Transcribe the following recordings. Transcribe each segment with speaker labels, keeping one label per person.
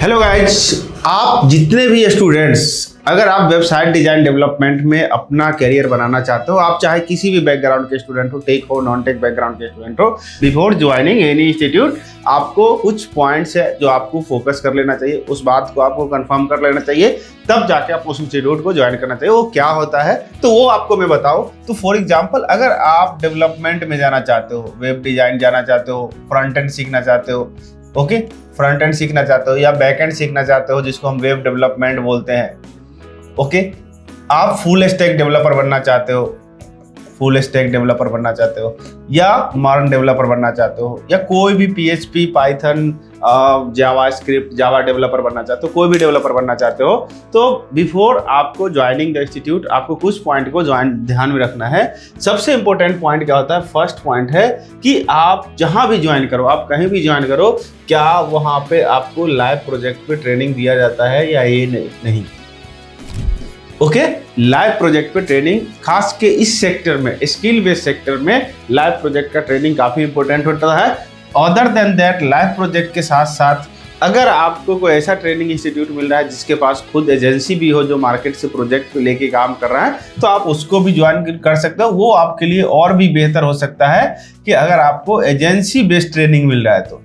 Speaker 1: Hello guys, आप जितने भी स्टूडेंट्स अगर आप वेबसाइट डिजाइन डेवलपमेंट में अपना करियर बनाना चाहते हो, आप चाहे किसी भी बैकग्राउंड के स्टूडेंट हो, टेक हो, नॉन टेक बैकग्राउंड के स्टूडेंट हो, बिफोर ज्वाइनिंग एनी इंस्टीट्यूट आपको कुछ पॉइंट्स है जो आपको फोकस कर लेना चाहिए, उस बात को आपको कंफर्म कर लेना चाहिए, तब जाके आप उस इंस्टीट्यूट को ज्वाइन करना चाहिए। वो क्या होता है तो वो आपको मैं बताऊं। तो फॉर एग्जाम्पल, अगर आप डेवलपमेंट में जाना चाहते हो, वेब डिजाइन जाना चाहते हो, फ्रंट एंड सीखना चाहते हो, ओके, फ्रंट एंड सीखना चाहते हो या बैक एंड सीखना चाहते हो जिसको हम वेब डेवलपमेंट बोलते हैं, ओके, आप फुल स्टैक डेवलपर बनना चाहते हो, फुल स्टैक डेवलपर बनना चाहते हो या मॉडर्न डेवलपर बनना चाहते हो या कोई भी PHP, पाइथन, जावा स्क्रिप्ट, जावा डेवलपर बनना चाहते हो, कोई भी डेवलपर बनना चाहते हो, तो बिफोर आपको ज्वाइनिंग द इंस्टीट्यूट आपको कुछ पॉइंट को ध्यान में रखना है। सबसे इंपॉर्टेंट पॉइंट क्या होता है? फर्स्ट पॉइंट है कि आप जहां भी ज्वाइन करो, आप कहीं भी ज्वाइन करो, क्या वहां पे आपको लाइव प्रोजेक्ट पे ट्रेनिंग दिया जाता है या ये नहीं? ओके, लाइव प्रोजेक्ट पे ट्रेनिंग, खास के इस सेक्टर में, स्किल बेस्ड सेक्टर में लाइव प्रोजेक्ट का ट्रेनिंग काफी इंपॉर्टेंट होता है। Other than that, live project के साथ साथ अगर आपको कोई ऐसा ट्रेनिंग इंस्टीट्यूट मिल रहा है जिसके पास खुद एजेंसी भी हो जो मार्केट से प्रोजेक्ट पे लेके काम कर रहा है, तो आप उसको भी ज्वाइन कर सकते हो। वो आपके लिए और भी बेहतर हो सकता है कि अगर आपको एजेंसी बेस्ड ट्रेनिंग मिल रहा है तो।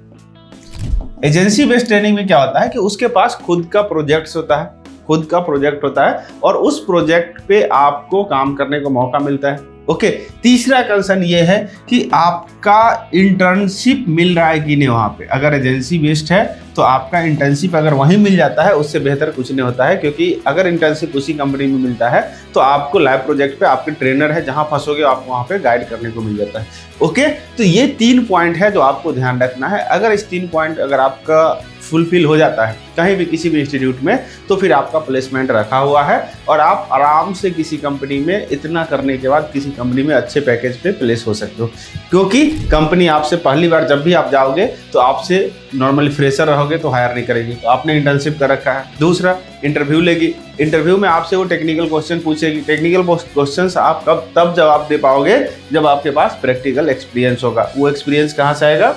Speaker 1: एजेंसी बेस्ड ट्रेनिंग में क्या होता है कि उसके पास खुद का प्रोजेक्ट्स होता है, खुद का प्रोजेक्ट होता है और उस प्रोजेक्ट पे आपको काम करने को मौका मिलता है। ओके, तीसरा कंसर्न ये है कि आपका इंटर्नशिप मिल रहा है कि नहीं वहाँ पे। अगर एजेंसी बेस्ड है तो आपका इंटर्नशिप अगर वहीं मिल जाता है, उससे बेहतर कुछ नहीं होता है, क्योंकि अगर इंटर्नशिप उसी कंपनी में मिलता है तो आपको लाइव प्रोजेक्ट पे आपके ट्रेनर है, जहाँ फंसोगे आपको वहाँ पे गाइड करने को मिल जाता है। ओके, तो ये 3 पॉइंट है जो आपको ध्यान रखना है। अगर इस 3 पॉइंट अगर आपका फुलफिल हो जाता है कहीं भी किसी भी इंस्टीट्यूट में, तो फिर आपका प्लेसमेंट रखा हुआ है और आप आराम से किसी कंपनी में, इतना करने के बाद किसी कंपनी में अच्छे पैकेज पे प्लेस हो सकते हो, क्योंकि कंपनी आपसे पहली बार जब भी आप जाओगे तो आपसे नॉर्मली फ्रेशर रहोगे तो हायर नहीं करेगी, तो आपने इंटर्नशिप कर रखा है। दूसरा, इंटरव्यू लेगी, इंटरव्यू में आपसे वो टेक्निकल क्वेश्चन पूछेगी। टेक्निकल क्वेश्चंस आप तब जवाब दे पाओगे जब आपके पास प्रैक्टिकल एक्सपीरियंस होगा। वो एक्सपीरियंस कहाँ से आएगा?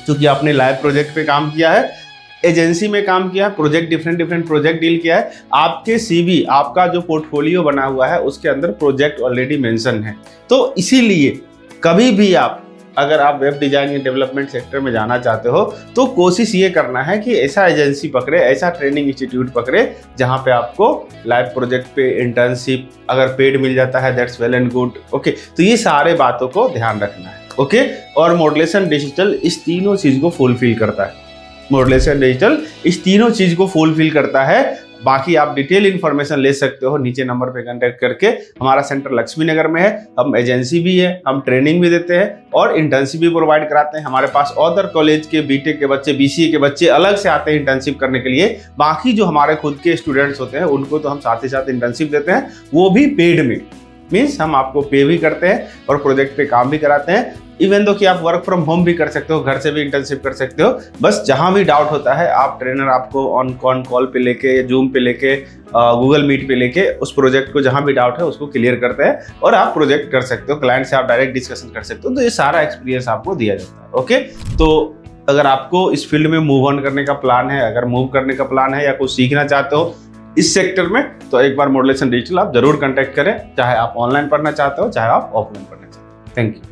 Speaker 1: क्योंकि आपने लाइव प्रोजेक्ट पे काम किया है, एजेंसी में काम किया है, प्रोजेक्ट डिफरेंट प्रोजेक्ट डील किया है, आपके CV, आपका जो पोर्टफोलियो बना हुआ है उसके अंदर प्रोजेक्ट ऑलरेडी मेंशन है। तो इसीलिए कभी भी अगर आप वेब डिजाइन या डेवलपमेंट सेक्टर में जाना चाहते हो तो कोशिश ये करना है कि ऐसा एजेंसी पकड़े, ऐसा ट्रेनिंग इंस्टीट्यूट पकड़े जहां पे आपको लाइव प्रोजेक्ट पे इंटर्नशिप अगर पेड मिल जाता है, that's well and good. Okay, तो ये सारे बातों को ध्यान रखना है। ओके, और मॉडलेशन डिजिटल इस तीनों चीज को फुलफिल करता है। मॉडलेशन डिजिटल इस तीनों चीज को फुलफिल करता है। बाकी आप डिटेल इन्फॉर्मेशन ले सकते हो नीचे नंबर पे कांटेक्ट करके। हमारा सेंटर लक्ष्मी नगर में है, हम एजेंसी भी है, हम ट्रेनिंग भी देते हैं और इंटर्नशिप भी प्रोवाइड कराते हैं। हमारे पास अदर कॉलेज के BTech के बच्चे, BCA के बच्चे अलग से आते हैं इंटर्नशिप करने के लिए। बाकी जो हमारे खुद के स्टूडेंट्स होते हैं उनको तो हम साथ ही साथ इंटर्नशिप देते हैं, वो भी पेड में, मीन्स हम आपको पे भी करते हैं और प्रोजेक्ट पे काम भी कराते हैं। इवन दो कि आप वर्क फ्रॉम होम भी कर सकते हो, घर से भी इंटर्नशिप कर सकते हो। बस जहां भी डाउट होता है आप ट्रेनर आपको ऑन कॉल पे लेके, जूम पे लेके, गूगल मीट पे लेके उस प्रोजेक्ट को जहां भी डाउट है उसको क्लियर करते हैं और आप प्रोजेक्ट कर सकते हो। क्लाइंट से आप डायरेक्ट डिस्कशन कर सकते हो। तो ये सारा एक्सपीरियंस आपको दिया जाता है। ओके, तो अगर आपको इस फील्ड में मूव ऑन करने का प्लान है, अगर मूव करने का प्लान है या कुछ सीखना चाहते हो इस सेक्टर में, तो एक बार मॉडलेशन डिजिटल आप जरूर कांटेक्ट करें, चाहे आप ऑनलाइन पढ़ना चाहते हो चाहे आप ऑफलाइन पढ़ना चाहते हो। Thank you.